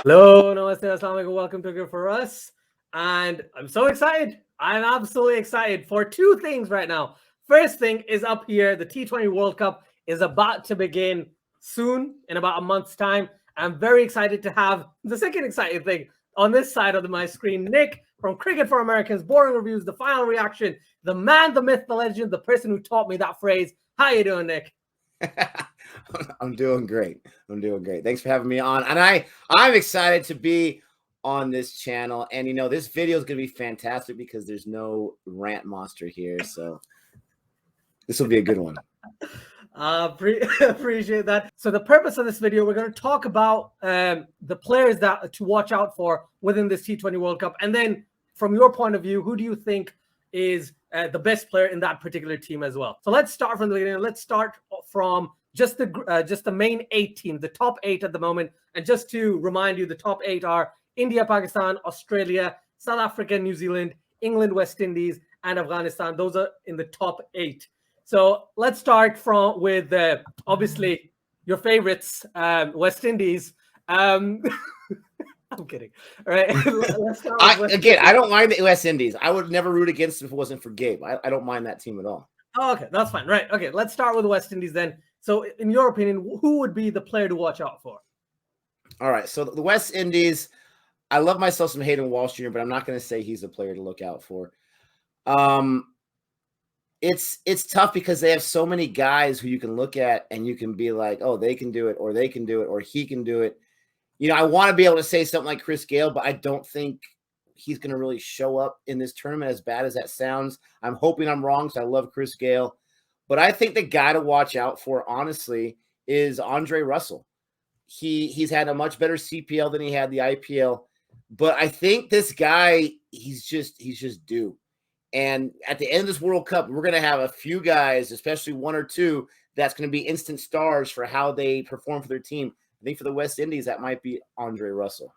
Hello, namaste, assalamu alaikum. Welcome to Good for Us. And I'm so excited. I'm absolutely excited for two things right now. First thing is up here. The T20 World Cup is about to begin soon, in about a month's time. I'm very excited to have the second exciting thing on this side of my screen. Nick from Cricket for Americans, Boring Reviews, The Final Reaction, the man, the myth, the legend, the person who taught me that phrase. How you doing, Nick? I'm doing great. Thanks for having me on. And I'm excited to be on this channel. And, this video is going to be fantastic because there's no rant monster here. So this will be a good one. Appreciate that. So the purpose of this video, we're going to talk about the players that to watch out for within this T20 World Cup. And then from your point of view, who do you think is the best player in that particular team as well? So let's start from the beginning. Let's start from just the main 8 teams, the top 8 at the moment. And just to remind you, the top 8 are India, Pakistan, Australia, South Africa, New Zealand, England, West Indies, and Afghanistan. Those are in the top 8. So let's start with obviously your favorites, West Indies. I'm kidding. All right. Let's start with I don't mind the West Indies. I would never root against them if it wasn't for Gabe. I don't mind that team at all. Oh, okay, that's fine. Right. Okay, let's start with the West Indies then. So in your opinion, who would be the player to watch out for? All right. So the West Indies, I love myself some Hayden Walsh Jr., but I'm not going to say he's a player to look out for. It's tough because they have so many guys who you can look at and you can be like, oh, they can do it, or they can do it, or he can do it. I want to be able to say something like Chris Gayle, but I don't think he's going to really show up in this tournament, as bad as that sounds. I'm hoping I'm wrong, because I love Chris Gayle. But I think the guy to watch out for, honestly, is Andre Russell. He's had a much better CPL than he had the IPL. But I think this guy, he's just due. And at the end of this World Cup, we're going to have a few guys, especially one or two, that's going to be instant stars for how they perform for their team. I think for the West Indies, that might be Andre Russell.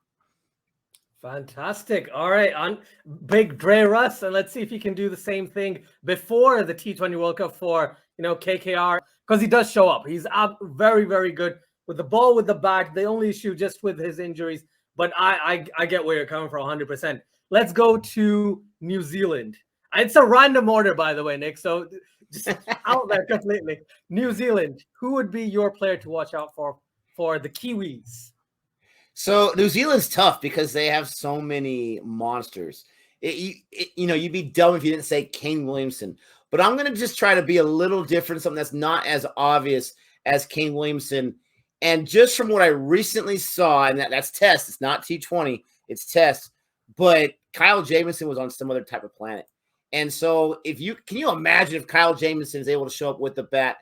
Fantastic. All right, on big Dre Russ, and let's see if he can do the same thing before the T20 World Cup for KKR, because he does show up. He's up very, very good with the ball, with the bat. The only issue just with his injuries, but I get where you're coming from 100%. Let's go to New Zealand. It's a random order, by the way, Nick. So just out there completely. New Zealand. Who would be your player to watch out for the Kiwis? So New Zealand's tough because they have so many monsters. You'd be dumb if you didn't say Kane Williamson. But I'm going to just try to be a little different, something that's not as obvious as Kane Williamson. And just from what I recently saw, and that's test, it's not T20, it's test. But Kyle Jamieson was on some other type of planet. And so can you imagine if Kyle Jamieson is able to show up with the bat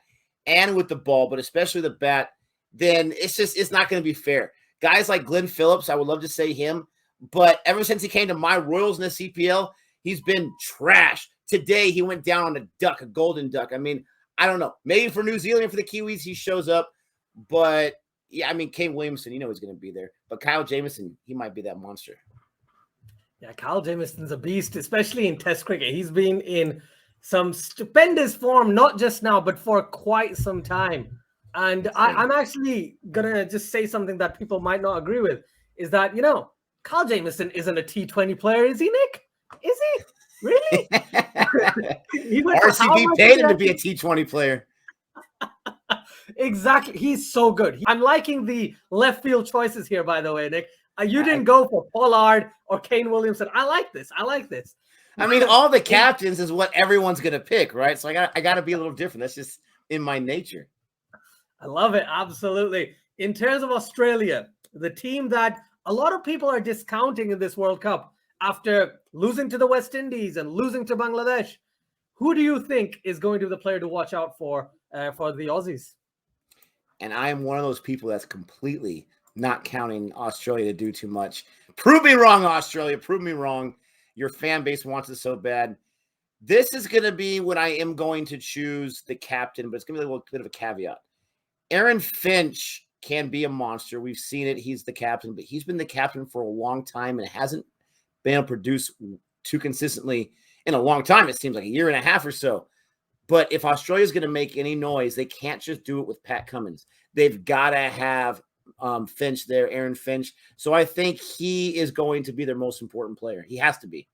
and with the ball, but especially the bat, then it's not going to be fair. Guys like Glenn Phillips, I would love to say him, but ever since he came to my Royals in the CPL, he's been trash. Today, he went down on a golden duck. I mean, I don't know. Maybe for New Zealand and for the Kiwis, he shows up. But, yeah, I mean, Kane Williamson, he's going to be there. But Kyle Jamieson, he might be that monster. Yeah, Kyle Jamieson's a beast, especially in Test cricket. He's been in some stupendous form, not just now, but for quite some time. And I'm actually going to just say something that people might not agree with, is that, Kyle Jamieson isn't a T20 player, is he, Nick? Is he? Really? RCB paid him to be a T20 player. Exactly. He's so good. I'm liking the left field choices here, by the way, Nick. You didn't go for Pollard or Kane Williamson. I like this. I mean, all the captains is what everyone's going to pick, right? So I got to be a little different. That's just in my nature. I love it. Absolutely. In terms of Australia, the team that a lot of people are discounting in this World Cup after losing to the West Indies and losing to Bangladesh, who do you think is going to be the player to watch out for the Aussies? And I am one of those people that's completely not counting Australia to do too much. Prove me wrong, Australia. Prove me wrong. Your fan base wants it so bad. This is going to be when I am going to choose the captain, but it's going to be a little bit of a caveat. Aaron Finch can be a monster. We've seen it. He's the captain, but he's been the captain for a long time and hasn't been able to produce too consistently in a long time. It seems like a year and a half or so. But if Australia's going to make any noise, they can't just do it with Pat Cummins. They've got to have Finch there, Aaron Finch. So I think he is going to be their most important player. He has to be.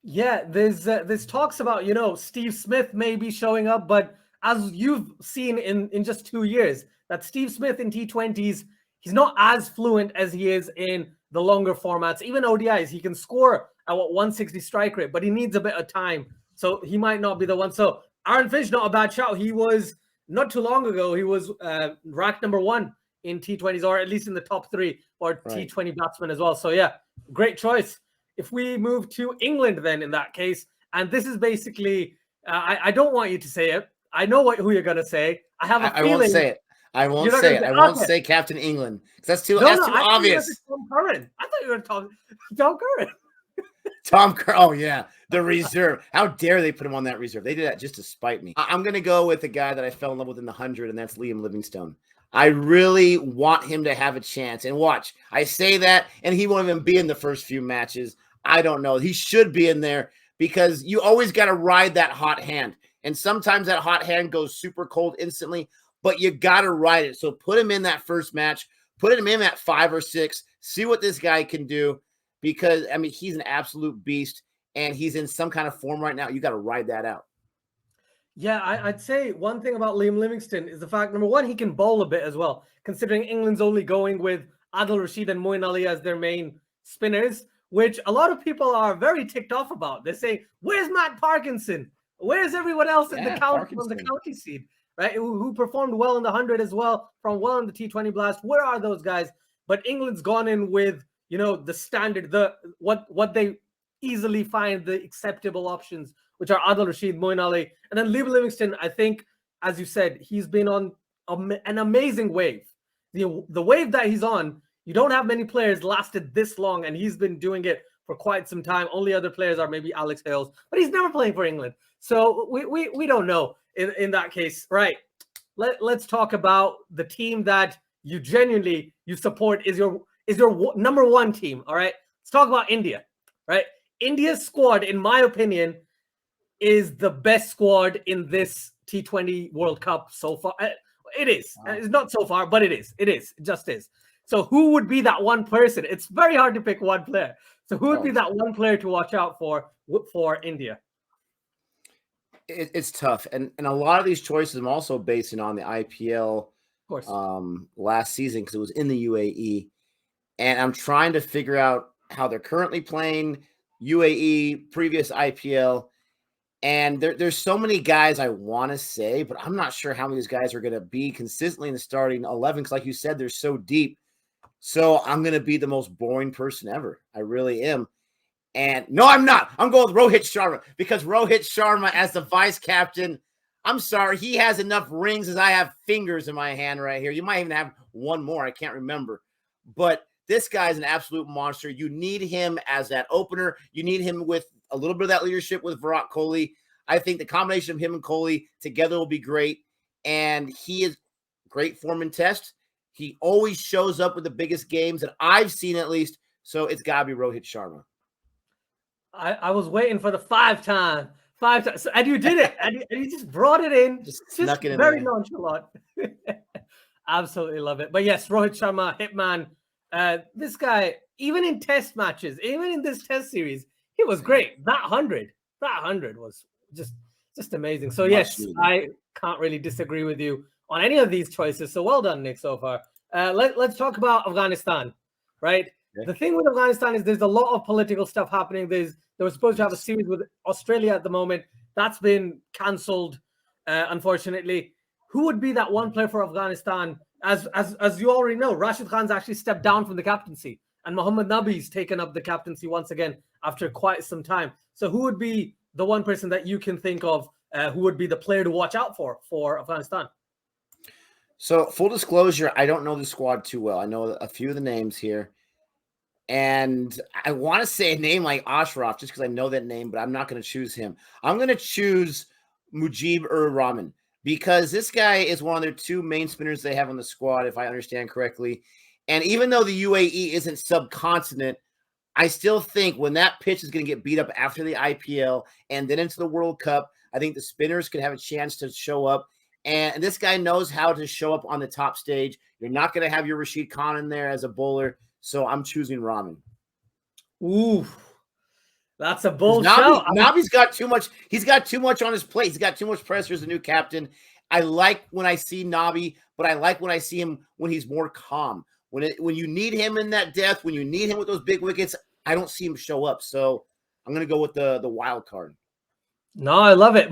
Yeah, there's talks about, you know, Steve Smith may be showing up, but as you've seen in just 2 years, that Steve Smith in T20s, he's not as fluent as he is in the longer formats. Even ODIs, he can score at 160 strike rate, but he needs a bit of time. So he might not be the one. So Aaron Finch, not a bad shout. He was not too long ago, he was ranked #1 in T20s, or at least in the top 3 or T20 batsmen as well. So yeah, great choice. If we move to England, then in that case, and this is basically, I don't want you to say it. I know who you're going to say. I have a feeling. I won't say it. I won't say it. I won't say Captain England, because that's too obvious. Tom Curran. I thought you were going to Tom Curran. Tom Curran. Oh, yeah. The reserve. How dare they put him on that reserve? They did that just to spite me. I'm going to go with the guy that I fell in love with in the 100, and that's Liam Livingstone. I really want him to have a chance. And watch, I say that, and he won't even be in the first few matches. I don't know. He should be in there, because you always got to ride that hot hand. And sometimes that hot hand goes super cold instantly, but you got to ride it. So put him in that first match, put him in at 5 or 6, see what this guy can do, because, I mean, he's an absolute beast, and he's in some kind of form right now. You got to ride that out. Yeah, I'd say one thing about Liam Livingstone is the fact, number one, he can bowl a bit as well, considering England's only going with Adil Rashid and Moeen Ali as their main spinners, which a lot of people are very ticked off about. They say, where's Matt Parkinson? Where's everyone else in the county from the county seed, right? Who performed well in the 100 as well, from well in the T20 Blast? Where are those guys? But England's gone in with, you know, the standard, what they easily find the acceptable options, which are Adil Rashid, Moeen Ali, and then Liam Livingstone. I think, as you said, he's been on an amazing wave. The wave that he's on, you don't have many players lasted this long, and he's been doing it for quite some time. Only other players are maybe Alex Hales, but he's never playing for England. So we don't know in that case. Right. Let's talk about the team that you genuinely support is your #1 team. All right. Let's talk about India. Right. India's squad, in my opinion, is the best squad in this T20 World Cup so far. It is. It's not so far, but it is. It is. It just is. So who would be that one person? It's very hard to pick one player. So who would be that one player to watch out for India? It's tough. And a lot of these choices I'm also basing on the IPL of course. Last season, because it was in the UAE. And I'm trying to figure out how they're currently playing, UAE, previous IPL. And there's so many guys I want to say, but I'm not sure how many of these guys are going to be consistently in the starting 11, because like you said, they're so deep. So I'm going to be the most boring person ever. I really am. And no, I'm not. I'm going with Rohit Sharma, because Rohit Sharma as the vice captain, I'm sorry, he has enough rings as I have fingers in my hand right here. You might even have one more. I can't remember. But this guy is an absolute monster. You need him as that opener. You need him with a little bit of that leadership with Virat Kohli. I think the combination of him and Kohli together will be great. And he is great form in test. He always shows up with the biggest games that I've seen, at least. So it's got to be Rohit Sharma. I was waiting for the 5 times. And you did it. and you just brought it in. Just snuck it in very nonchalant. Absolutely love it. But yes, Rohit Sharma, Hitman. This guy, even in test matches, even in this test series, he was great. That 100 was just amazing. So yes, I can't really disagree with you on any of these choices. So well done, Nick, so far. Let's talk about Afghanistan, right? Okay. The thing with Afghanistan is there's a lot of political stuff happening. They were supposed to have a series with Australia at the moment. That's been cancelled, unfortunately. Who would be that one player for Afghanistan? As you already know, Rashid Khan's actually stepped down from the captaincy, and Mohammad Nabi's taken up the captaincy once again after quite some time. So who would be the one person that you can think of who would be the player to watch out for Afghanistan? So full disclosure, I don't know the squad too well. I know a few of the names here. And I want to say a name like Ashraf just because I know that name, but I'm not going to choose him. I'm going to choose Mujib-ur-Rahman, because this guy is one of their 2 main spinners they have on the squad, if I understand correctly. And even though the UAE isn't subcontinent, I still think when that pitch is going to get beat up after the IPL and then into the World Cup, I think the spinners could have a chance to show up And this guy knows how to show up on the top stage. You're not going to have your Rashid Khan in there as a bowler. So I'm choosing Rahman. Ooh, that's a bold shout. Nabi's got too much. He's got too much on his plate. He's got too much pressure as a new captain. I like when I see Nabi, but I like when I see him when he's more calm. When you need him in that depth, when you need him with those big wickets, I don't see him show up. So I'm going to go with the wild card. No, I love it.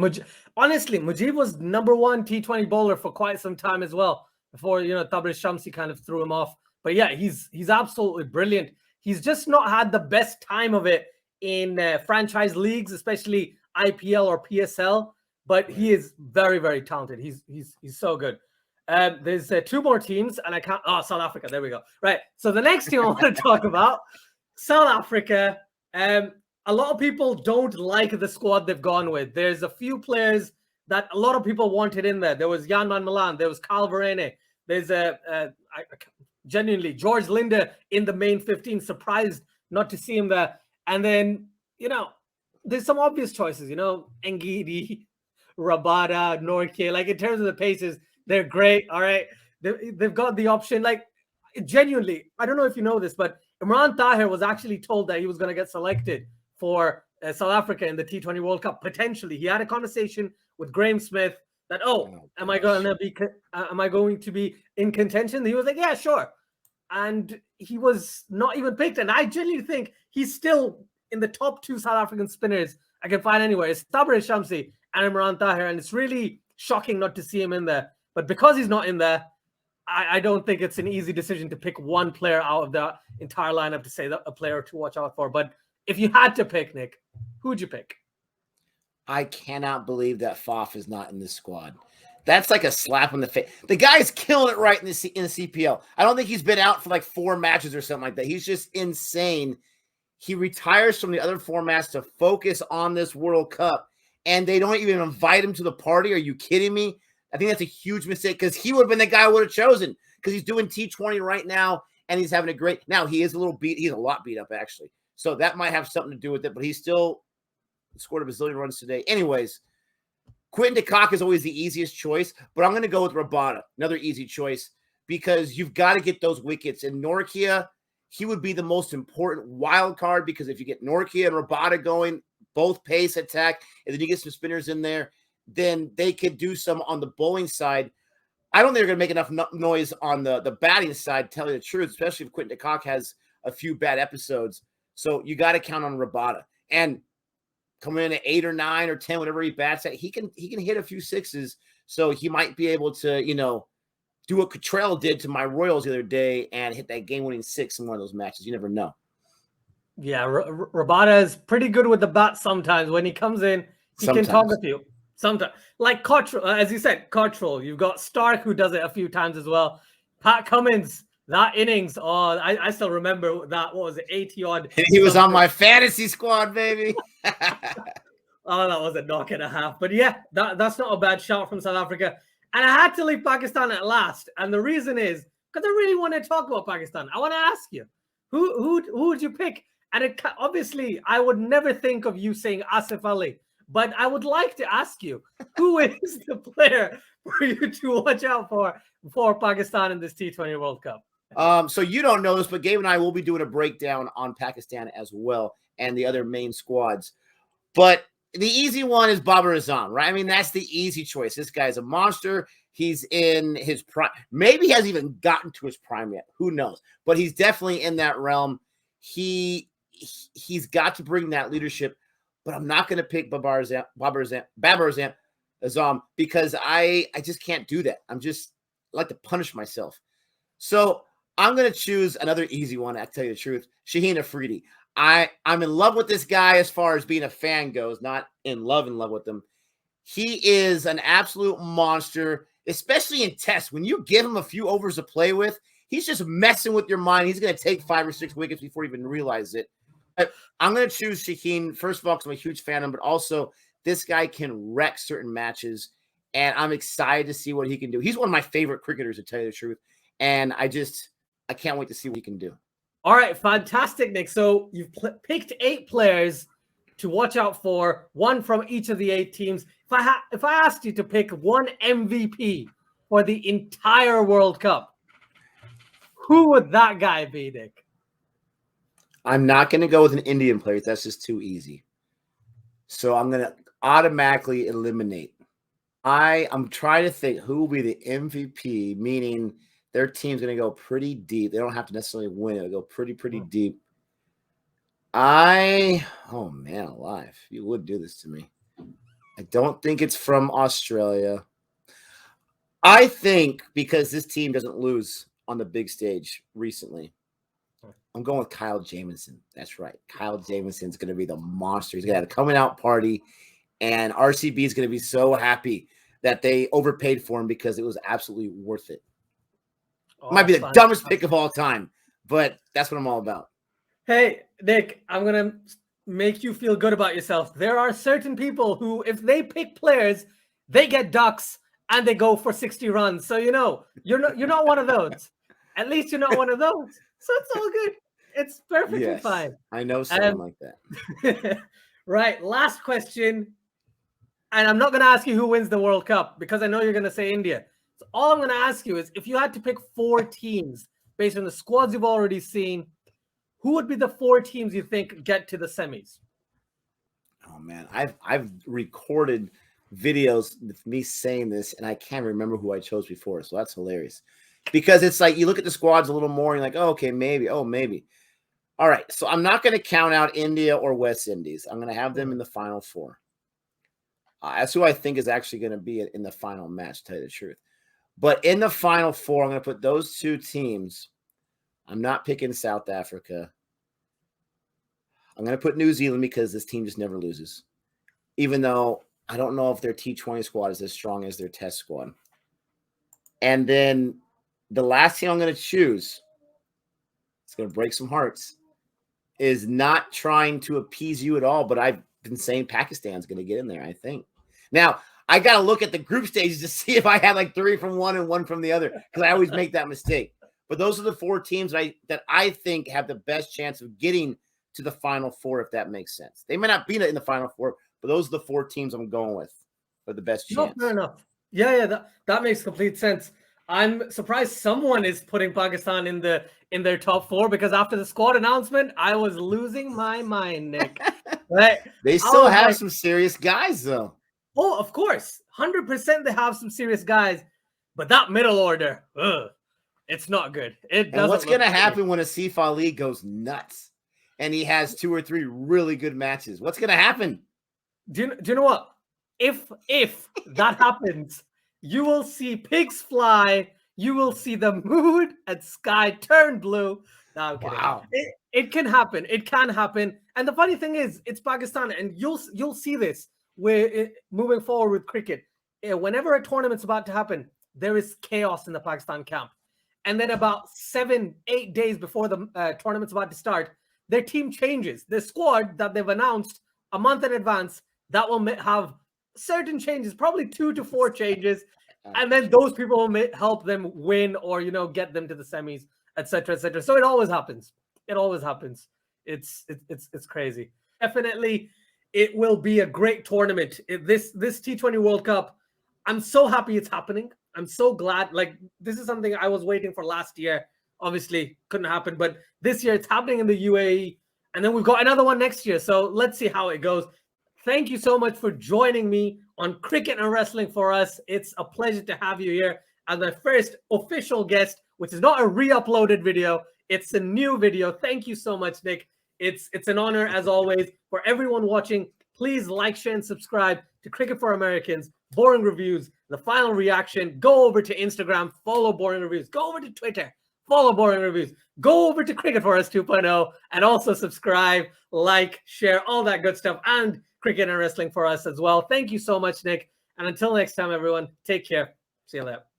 Honestly, Mujib was #1 T20 bowler for quite some time as well before, Tabriz Shamsi kind of threw him off. But yeah, he's absolutely brilliant. He's just not had the best time of it in franchise leagues, especially IPL or PSL. But he is very, very talented. He's so good. There's 2 more teams, and I can't. Oh, South Africa. There we go. Right. So the next team I want to talk about, South Africa. A lot of people don't like the squad they've gone with. There's a few players that a lot of people wanted in there. There was Jan van Milan. There was Kyle Verreynne. There's genuinely George Linde in the main 15. Surprised not to see him there. And then, there's some obvious choices, Ngidi, Rabada, Norke. Like, in terms of the paces, they're great. All right. They've got the option. Like, genuinely, I don't know if you know this, but Imran Tahir was actually told that he was going to get selected for South Africa in the T20 World Cup. Potentially, he had a conversation with Graham Smith that, am I going to be in contention? He was like, yeah, sure. And he was not even picked. And I genuinely think he's still in the top 2 South African spinners I can find anywhere. It's Tabriz Shamsi and Imran Tahir. And it's really shocking not to see him in there. But because he's not in there, I don't think it's an easy decision to pick one player out of the entire lineup to say that a player to watch out for. But if you had to pick, Nick, who would you pick? I cannot believe that Faf is not in this squad. That's like a slap in the face. The guy's killing it right in the CPL. I don't think he's been out for like 4 matches or something like that. He's just insane. He retires from the other formats to focus on this World Cup, and they don't even invite him to the party. Are you kidding me? I think that's a huge mistake because he would have been the guy I would have chosen because he's doing T20 right now, and he's having a great – now, he is a little beat – he's a lot beat up, actually. So that might have something to do with it, but he still scored a bazillion runs today. Anyways, Quinton de Kock is always the easiest choice, but I'm going to go with Rabada, another easy choice, because you've got to get those wickets. And Norkia, he would be the most important wild card because if you get Norkia and Rabada going, both pace attack, and then you get some spinners in there, then they could do some on the bowling side. I don't think they're going to make enough noise on the batting side, tell you the truth, especially if Quinton de Kock has a few bad episodes. So you got to count on Rabada. And coming in at 8 or 9 or 10, whatever he bats at, he can hit a few sixes. So he might be able to, do what Cottrell did to my Royals the other day and hit that game-winning 6 in one of those matches. You never know. Yeah, Rabada is pretty good with the bat sometimes. When he comes in, he can talk with you. Sometimes. Like Cottrell, as you said, Cottrell. You've got Stark, who does it a few times as well. Pat Cummins, that innings, I still remember that. What was it, 80-odd? He was on my fantasy squad, baby. Oh, that was a knock and a half. But yeah, that's not a bad shout from South Africa. And I had to leave Pakistan at last. And the reason is because I really want to talk about Pakistan. I want to ask you, who would you pick? And obviously, I would never think of you saying Asif Ali. But I would like to ask you, who is the player for you to watch out for Pakistan in this T20 World Cup? So you don't know this, but Gabe and I will be doing a breakdown on Pakistan as well and the other main squads. But the easy one is Babar Azam, right? I mean, that's the easy choice. This guy's a monster. He's in his prime. Maybe he hasn't even gotten to his prime yet. Who knows? But he's definitely in that realm. He's got to bring that leadership. But I'm not going to pick Babar Azam because I just can't do that. I like to punish myself. So I'm going to choose another easy one. I tell you the truth, Shaheen Afridi. I'm in love with this guy as far as being a fan goes, not in love with him. He is an absolute monster, especially in tests. When you give him a few overs to play with, he's just messing with your mind. He's going to take 5 or 6 wickets before you even realize it. I'm going to choose Shaheen, first of all, because I'm a huge fan of him, but also this guy can wreck certain matches, and I'm excited to see what he can do. He's one of my favorite cricketers, to tell you the truth, and I can't wait to see what he can do. All right, fantastic, Nick. So you've picked 8 players to watch out for, one from each of the 8 teams. If I asked you to pick one MVP for the entire World Cup, who would that guy be, Nick? I'm not going to go with an Indian player. That's just too easy. So I'm going to automatically eliminate. I'm trying to think who will be the MVP, meaning their team's going to go pretty deep. They don't have to necessarily win. It'll go pretty deep. Oh man, alive. You would do this to me. I don't think it's from Australia. I think because this team doesn't lose on the big stage recently, I'm going with Kyle Jamieson. That's right. Kyle Jamieson's going to be the monster. He's going to have a coming out party, and RCB is going to be so happy that they overpaid for him because it was absolutely worth it. It might be the dumbest pick of all time, but that's what I'm all about. Hey, Nick, I'm going to make you feel good about yourself. There are certain people who, if they pick players, they get ducks and they go for 60 runs. So, you're not one of those. At least you're not one of those. So it's all good. It's perfectly fine. I know someone like that. Right. Last question. And I'm not going to ask you who wins the World Cup because I know you're going to say India. So all I'm going to ask you is if you had to pick 4 teams based on the squads you've already seen, who would be the 4 teams you think get to the semis? Oh man, I've recorded videos with me saying this, and I can't remember who I chose before, so that's hilarious. Because it's like you look at the squads a little more, and you're like, oh, okay, maybe. Oh, maybe. All right, so I'm not going to count out India or West Indies. I'm going to have them in the Final 4. That's who I think is actually going to be in the final match, to tell you the truth. But in the Final 4, I'm going to put those 2 teams. I'm not picking South Africa. I'm going to put New Zealand because this team just never loses. Even though I don't know if their T20 squad is as strong as their test squad. And then the last team I'm going to choose, it's going to break some hearts, is not trying to appease you at all, but I've been saying Pakistan's going to get in there, I think. Now, I got to look at the group stages to see if I had like 3 from one and 1 from the other because I always make that mistake. But those are the 4 teams that I think have the best chance of getting to the Final 4, if that makes sense. They may not be in the Final 4, but those are the 4 teams I'm going with for the best chance. No, fair enough. Yeah, that makes complete sense. I'm surprised someone is putting Pakistan in their top 4 because after the squad announcement, I was losing my mind, Nick. Right? They still have some serious guys, though. Oh, of course. 100% they have some serious guys, but that middle order, it's not good. It doesn't. And what's going to happen when Asif Ali goes nuts and he has 2 or 3 really good matches? What's going to happen? Do you know what? If that happens, you will see pigs fly. You will see the moon and sky turn blue. No, I'm kidding. Wow. It can happen. It can happen. And the funny thing is, it's Pakistan, and you'll see this moving forward with cricket. Whenever a tournament's about to happen, there is chaos in the Pakistan camp. And then about 7-8 days before the tournament's about to start, their team changes. The squad that they've announced a month in advance, that will have certain changes, probably 2 to 4 changes. And then those people will help them win or, get them to the semis, etc., etc. So it always happens. It always happens. It's crazy. Definitely, it will be a great tournament. This T20 World Cup, I'm so happy it's happening. I'm so glad. Like, this is something I was waiting for last year. Obviously, couldn't happen. But this year, it's happening in the UAE. And then we've got another one next year. So let's see how it goes. Thank you so much for joining me on Cricket and Wrestling for Us. It's a pleasure to have you here as my first official guest, which is not a re-uploaded video. It's a new video. Thank you so much, Nick. It's an honor, as always. For everyone watching, please like, share, and subscribe to Cricket for Americans, Boring Reviews, The Final Reaction. Go over to Instagram, follow Boring Reviews. Go over to Twitter, follow Boring Reviews. Go over to Cricket for Us 2.0 and also subscribe, like, share, all that good stuff. And Cricket and Wrestling for Us as well. Thank you so much, Nick. And until next time, everyone, take care. See you later.